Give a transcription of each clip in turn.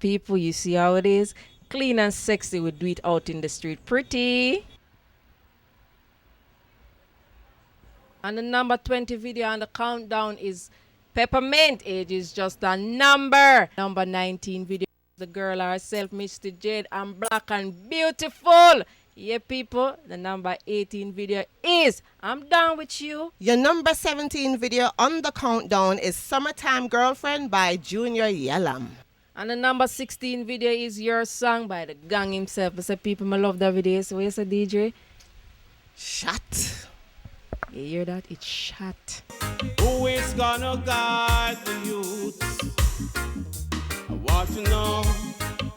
People, you see how it is? Clean and sexy, we do it out in the street. Pretty. And the number 20 video on the countdown is Peppermint. Age is just a number. Number 19 video, the girl herself, Mr. Jade, and black and beautiful. Yeah, people, the number 18 video is I'm Down With You. Your number 17 video on the countdown is Summertime Girlfriend by Junior Yellam. And the number 16 video is Your Song by the gang himself. I said, people, I love that video. So, you say, DJ? Shut. You hear that? It's shot. Who is gonna guide the youth? I want to know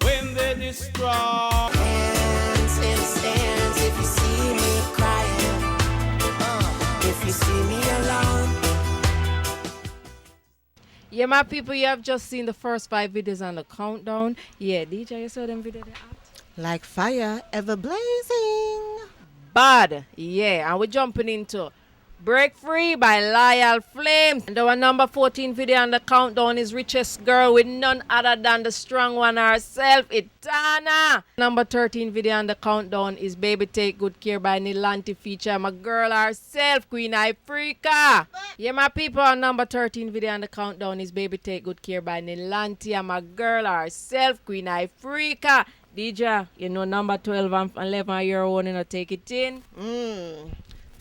when they destroy. Hands in the stands if you see me crying. If you see me alone. Yeah, my people, you have just seen the first 5 videos on the countdown. Yeah, DJ, you saw them videos they out? Like fire, ever blazing. Bad. Yeah, and we're jumping into Break Free by Loyal Flames. And our number 14 video on the countdown is Richest Girl with none other than the strong one herself, Etana. Number 13 video on the countdown is Baby Take Good Care by Nilanti feature my girl herself, Queen Ifrica. Yeah, my people, our number 13 video on the countdown is Baby Take Good Care by Nilanti and my girl herself, Queen Ifrica. DJ, you know number 12 and 11 year old, you know, take it in.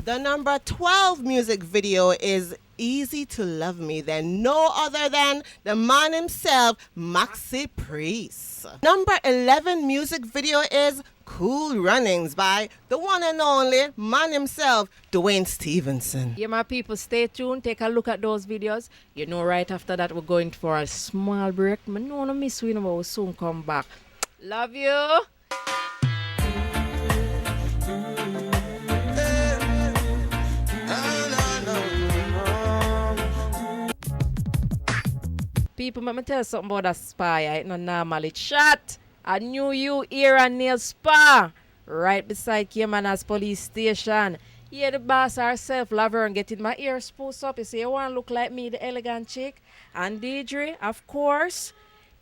The number 12 music video is Easy to Love Me, then no other than the man himself, Maxi Priest. Number 11 music video is Cool Runnings by the one and only man himself, Dwayne Stevenson. Yeah, my people, stay tuned. Take a look at those videos. You know, right after that, we're going for a small break. I know no miss we, but we'll soon come back. Love you. People, let me tell you something about a spa. It's not normal. It's shot. A new you ear and nail spa right beside Caymanas police station. Yeah, the boss herself, Laverne, getting my ear spruced up. You say, you want to look like me, the elegant chick? And Deidre, of course,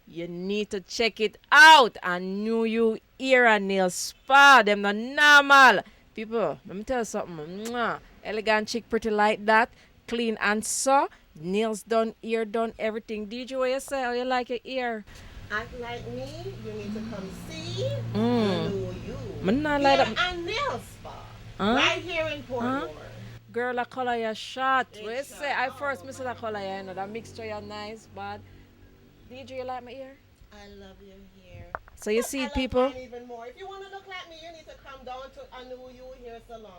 you need to check it out. A new you ear and nail spa. Them not normal. People, let me tell you something. Mwah. Elegant chick, pretty like that. Clean and so. Nails done, ear done, everything. DJ, what you say? How you like your ear? Act like me, you need to come see the Mm. new you. Man, not like Hair that. and nail spa. Huh? Right here in Portmore. Girl, the color you shot. It's What you say? shot. I first miss the color, you know. That mixture you nice, but DJ, you like my ear? I love your hair. So you see I it, love people? mine even more. If you want to look like me, you need to come down to a new you hair salon.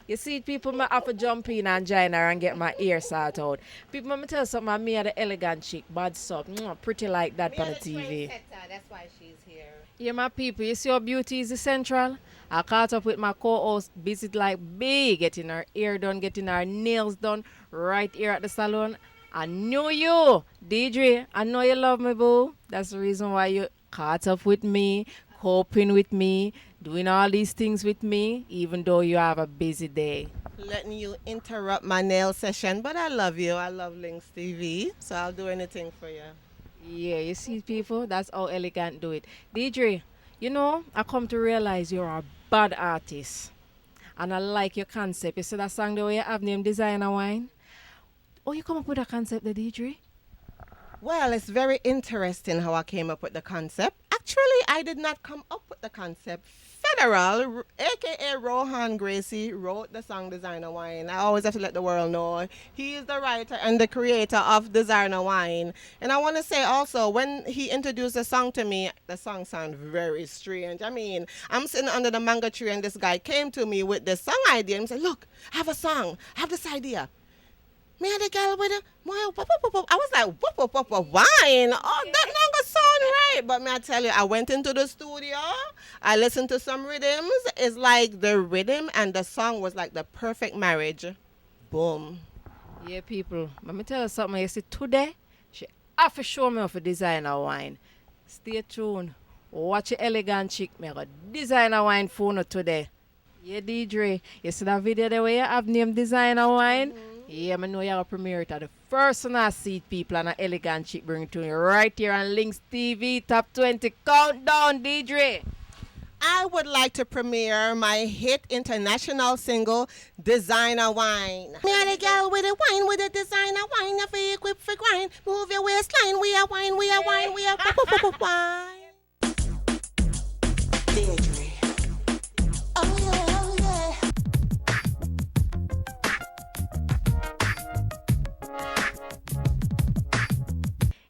You see it, people? I have to jump in and join her and get my ear sorted out. People, let me tell you something. Me are the elegant chick, bad stuff. Pretty like that Me on are the TV. trendsetter, that's why she's here. Yeah, my people, you see how beauty is essential? I caught up with my co-host, busy like big, getting her hair done, getting her nails done right here at the salon. I knew you, Deidre. I know you love me, boo. That's the reason why you caught up with me, coping with me, doing all these things with me, even though you have a busy day. Letting you interrupt my nail session, but I love you. I love Links TV, so I'll do anything for you. Yeah, you see, people, that's how elegant do it. Deidre, you know, I come to realize you're a bad artist. And I like your concept. You see that song the way you have named Designer Wine? Oh, you come up with a concept, the Deidre? Well, it's very interesting how I came up with the concept. Actually, I did not come up with the concept. Federal, aka Rohan Gracie, wrote the song Designer Wine. I always have to let the world know he is the writer and the creator of Designer Wine. And I want to say also, when he introduced the song to me, the song sounded very strange. I mean, I'm sitting under the mango tree and this guy came to me with this song idea and said, look, I have a song, I have this idea. Me and the girl with the I was like, wine. Oh, that never sound right. But may I tell you, I went into the studio. I listened to some rhythms. It's like the rhythm and the song was like the perfect marriage. Boom. Yeah, people. Let me tell you something. You see, today, she have to show me off a designer wine. Stay tuned. Watch your elegant chick. Me got designer wine phone today. Yeah, Deidre. You see that video the way you have named designer wine? Yeah, I know you have a premiere it at the first one I see it, people, and an elegant chick bring it to you right here on Links TV Top 20 Countdown, Deidre. I would like to premiere my hit international single, Designer Wine. Me and the girl with the wine, with the designer wine, if you equip for grind, move your waistline, we are wine, we are wine, we are wine. Deirdre. Oh yeah, oh yeah.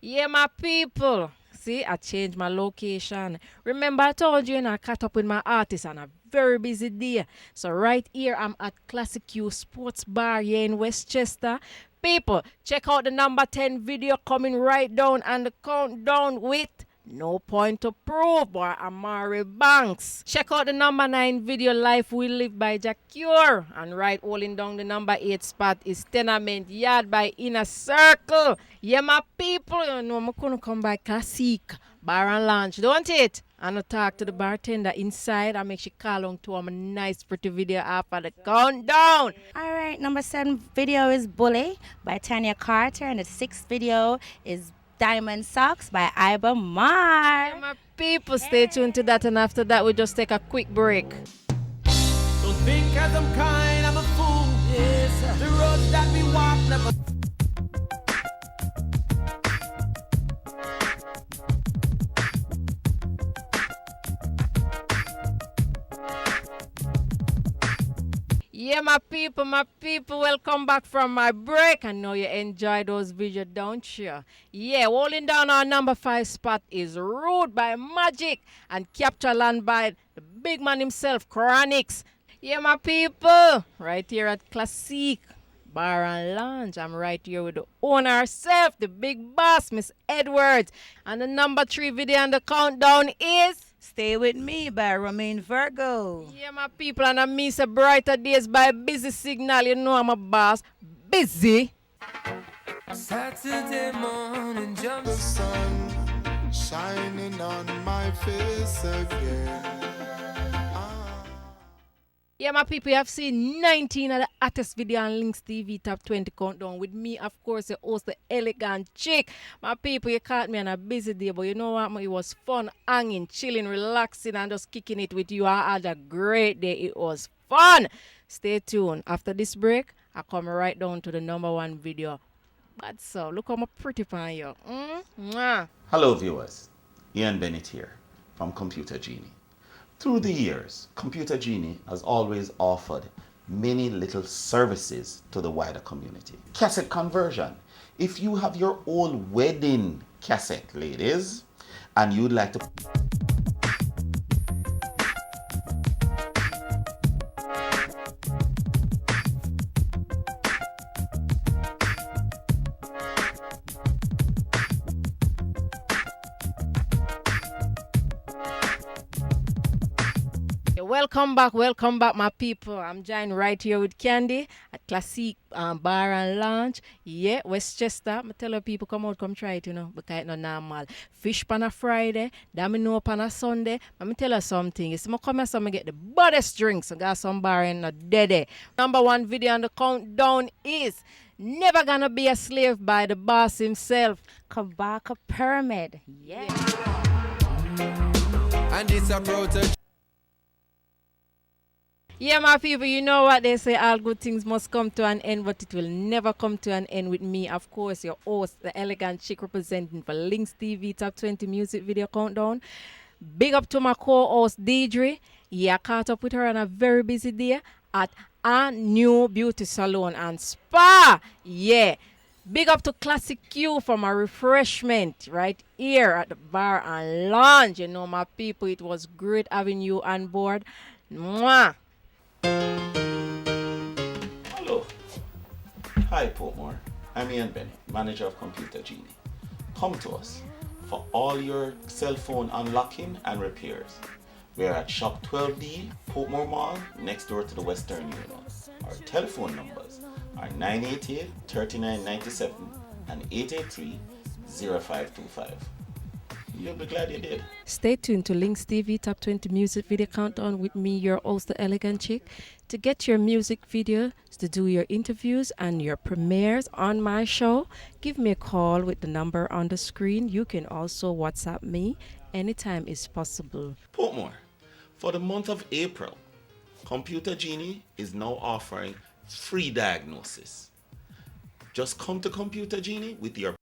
Yeah, my people. See, I changed my location. Remember, I told you, and I caught up with my artist on a very busy day. So right here, I'm at Classic Q Sports Bar here in Westchester. People, check out the number 10 video coming right down and the countdown with No Point to Prove by Amari Banks. Check out the number 9 video Life We Live by Jack Cure. And right holding down the number 8 spot is Tenement Yard by Inner Circle. Yeah, my people, you know, I'm going to come by Classic Bar and Lounge, don't it? And I talk to the bartender inside. I make she call on to a nice pretty video after the countdown. All right, number 7 video is Bully by Tanya Carter, and the 6th video is Diamond Socks by Iba Mar. Yeah, my people, stay tuned to that, and after that, we just take a quick break. Don't think as I'm kind, I'm a fool. Yes, the roads that we walk never. Yeah, my people, welcome back from my break. I know you enjoy those videos, don't you? Yeah, holding down our number 5 spot is Rude by Magic and Capture Land by the big man himself, Chronix. Yeah, my people, right here at Classic Bar and Lounge. I'm right here with the owner herself, the big boss, Miss Edwards. And the number 3 video on the countdown is Stay With Me by Romain Virgo. yeah, my people, and I miss a brighter days by Busy Signal. You know I'm a boss. Busy. Saturday morning jump. The sun shining on my face again. Yeah, my people, you have seen 19 of the hottest video on Links TV Top 20 Countdown with me, of course, the host, the elegant chick. My people, you caught me on a busy day, but you know what? It was fun, hanging, chilling, relaxing, and just kicking it with you. I had a great day. It was fun. Stay tuned. After this break, I come right down to the number 1 video. But so, look how pretty on you. Mwah. Hello viewers, Ian Bennett here from Computer Genie. Through the years, Computer Genie has always offered many little services to the wider community. Cassette conversion. If you have your old wedding cassette, ladies, and you'd like to Welcome back, my people. I'm joined right here with Candy at Classic Bar and Lounge. Yeah, Westchester. I tell you people, come out, come try it, you know, because it's not normal. Fish pan a Friday, domino pan a Sunday. Let me tell you something. You see, I come here, so I get the baddest drinks. I got some bar in a dead. Number 1 video on the countdown is Never Gonna Be a Slave by the boss himself. Kabaka Pyramid. Yeah. And it's a protest. Yeah, my people, you know what they say, all good things must come to an end, but it will never come to an end with me, of course, your host, the elegant chick representing for Links TV Top 20 Music Video Countdown. Big up to my co-host, Deidre. Yeah, I caught up with her on a very busy day at a new beauty salon and spa. Yeah. Big up to Classic Q for my refreshment right here at the Bar and Lounge. You know, my people, it was great having you on board. Mwah. Hello. Hi, Portmore. I'm Ian Bennett, manager of Computer Genie. Come to us for all your cell phone unlocking and repairs. We're at Shop 12D, Portmore Mall, next door to the Western Union. Our telephone numbers are 988-3997 and 883-0525. You'll be glad you did. Stay tuned to Links TV Top 20 Music Video Countdown with me, your host, the Elegant Chick. To get your music videos, to do your interviews and your premieres on my show, give me a call with the number on the screen. You can also WhatsApp me. Anytime is possible. Portmore, for the month of April, Computer Genie is now offering free diagnosis. Just come to Computer Genie with your